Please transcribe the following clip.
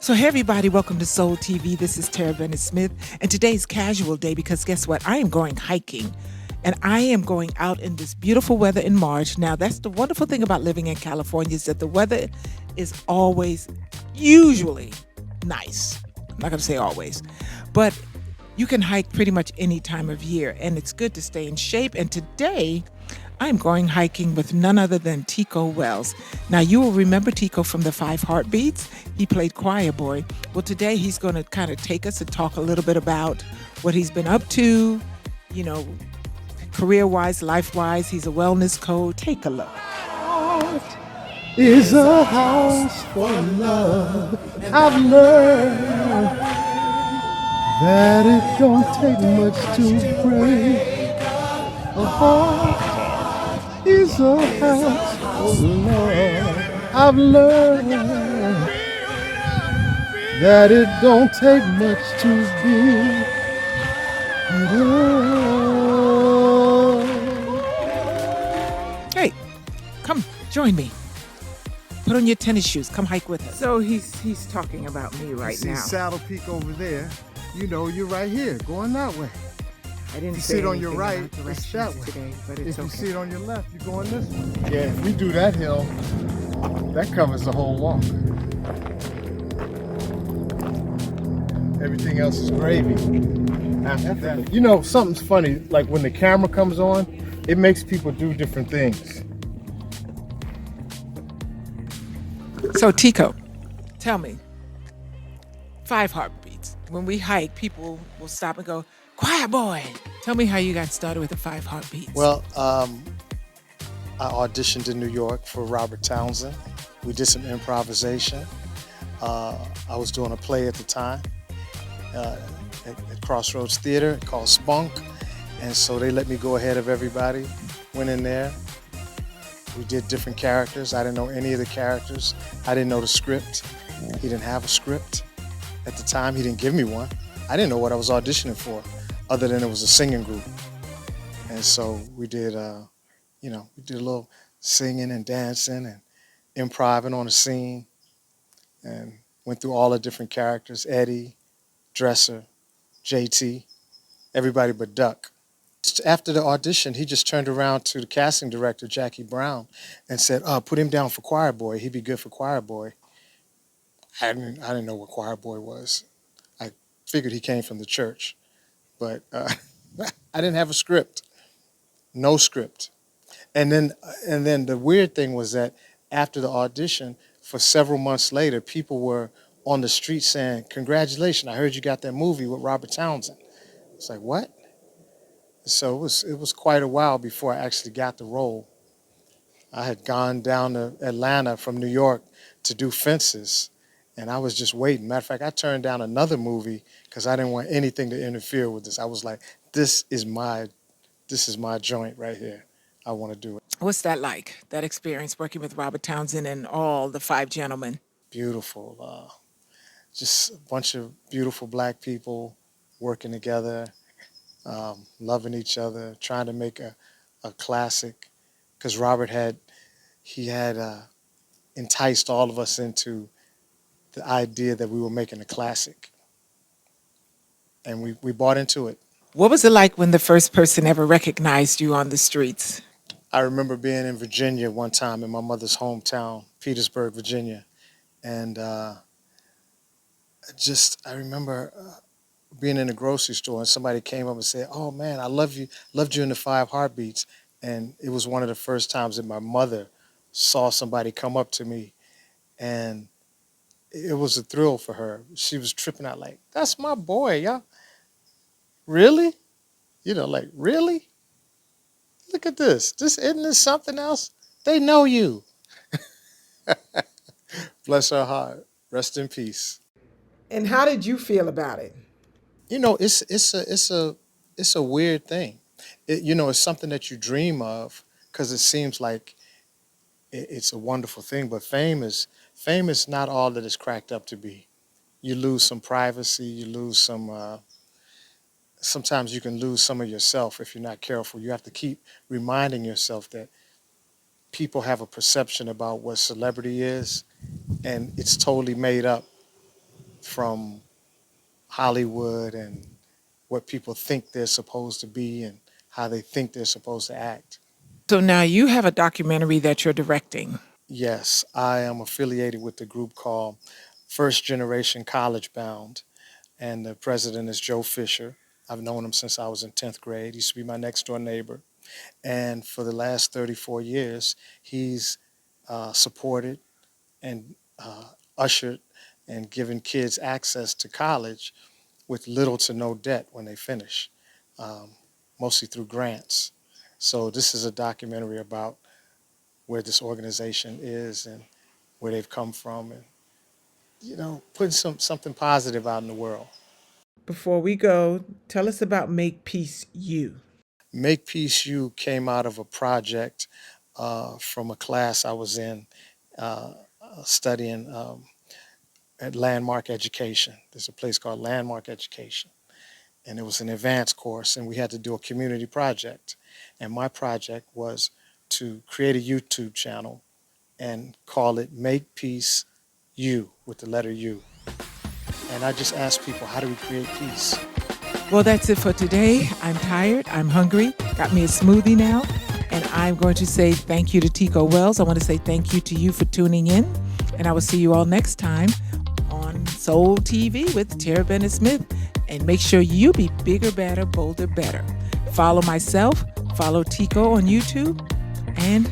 So, hey everybody, welcome to Soul TV. This is Tara Bennett Smith, and today's casual day because guess what? I am going hiking, and I am going out in this beautiful weather in March. Now, that's the wonderful thing about living in California is that the weather is always, usually, nice. I'm not going to say always, but you can hike pretty much any time of year, and it's good to stay in shape. And today, I'm going hiking with none other than Tico Wells. Now, you will remember Tico from the Five Heartbeats. He played Choir Boy. Well, today he's going to kind of take us and talk a little bit about what he's been up to, you know, career wise, life wise. He's a wellness coach. Take a look. Is a house for love. I've learned that it don't take much to break a heart. Is a house for love. I've learned that it don't take much to be it. Hey, come join me. Put on your tennis shoes. Come hike with us. So he's talking about me right See now. Saddle Peak over there. You know you're right here, going that way. I didn't If you say see it on your anything right, about it's that directions way. today, but it's If you okay. see it on your left, you're going this way. Yeah, if we do that hill, that covers the whole walk. Everything else is gravy. After that, you know, something's funny. Like when the camera comes on, it makes people do different things. So Tico, tell me, Five Heartbeats. When we hike, people will stop and go, "Choir Boy." Tell me how you got started with the Five Heartbeats. Well, I auditioned in New York for Robert Townsend. We did some improvisation. I was doing a play at the time at Crossroads Theater called Spunk. And so they let me go ahead of everybody. Went in there. We did different characters. I didn't know any of the characters. I didn't know the script. He didn't have a script. At the time, he didn't give me one. I didn't know what I was auditioning for, other than it was a singing group. And so we did, we did a little singing and dancing and improvising on the scene, and went through all the different characters: Eddie, Dresser, JT, everybody but Duck. After the audition, he just turned around to the casting director, Jackie Brown, and said, put him down for Choir Boy. He'd be good for Choir Boy. I didn't know what Choir Boy was. I figured he came from the church, but I didn't have a script, no script. And then the weird thing was that after the audition, for several months later, people were on the street saying, "Congratulations! I heard you got that movie with Robert Townsend." It's like, what? So it was quite a while before I actually got the role. I had gone down to Atlanta from New York to do Fences, and I was just waiting. Matter of fact, I turned down another movie because I didn't want anything to interfere with this. I was like, this is my joint right here. I want to do it. What's that like? That experience working with Robert Townsend and all the five gentlemen. Beautiful. Just a bunch of beautiful black people working together, loving each other, trying to make a classic. Because Robert had enticed all of us into the idea that we were making a classic, and we bought into it. What was it like when the first person ever recognized you on the streets? I remember being in Virginia one time in my mother's hometown, Petersburg, Virginia, and I remember being in a grocery store and somebody came up and said, "Oh man, I love you, loved you in the Five Heartbeats," and it was one of the first times that my mother saw somebody come up to me, and it was a thrill for her. She was tripping out like, "That's my boy, y'all. Really? Like really? Look at this. Isn't this something else? They know you." Bless her heart. Rest in peace. And how did you feel about it? It's a weird thing. It's something that you dream of because it seems like it's a wonderful thing. But fame is not all that it's cracked up to be. You lose some privacy. You lose some. Sometimes you can lose some of yourself if you're not careful. You have to keep reminding yourself that people have a perception about what celebrity is, and it's totally made up. from Hollywood and what people think they're supposed to be and how they think they're supposed to act. So now you have a documentary that you're directing. Yes, I am affiliated with the group called First Generation College Bound, and the president is Joe Fisher. I've known him since I was in 10th grade. He used to be my next door neighbor. And for the last 34 years, he's supported and ushered and given kids access to college with little to no debt when they finish, mostly through grants. So this is a documentary about where this organization is and where they've come from, and putting something positive out in the world. Before we go, tell us about Make Peace U. Make Peace U came out of a project from a class I was in studying at Landmark Education. There's a place called Landmark Education, and it was an advanced course, and we had to do a community project. And my project was to create a YouTube channel and call it Make Peace U, with the letter U. And I just asked people, how do we create peace? Well, that's it for today. I'm tired. I'm hungry. Got me a smoothie now. And I'm going to say thank you to Tico Wells. I want to say thank you to you for tuning in. And I will see you all next time on Soul TV with Tara Bennett-Smith. And make sure you be bigger, better, bolder, better. Follow myself. Follow Tico on YouTube. And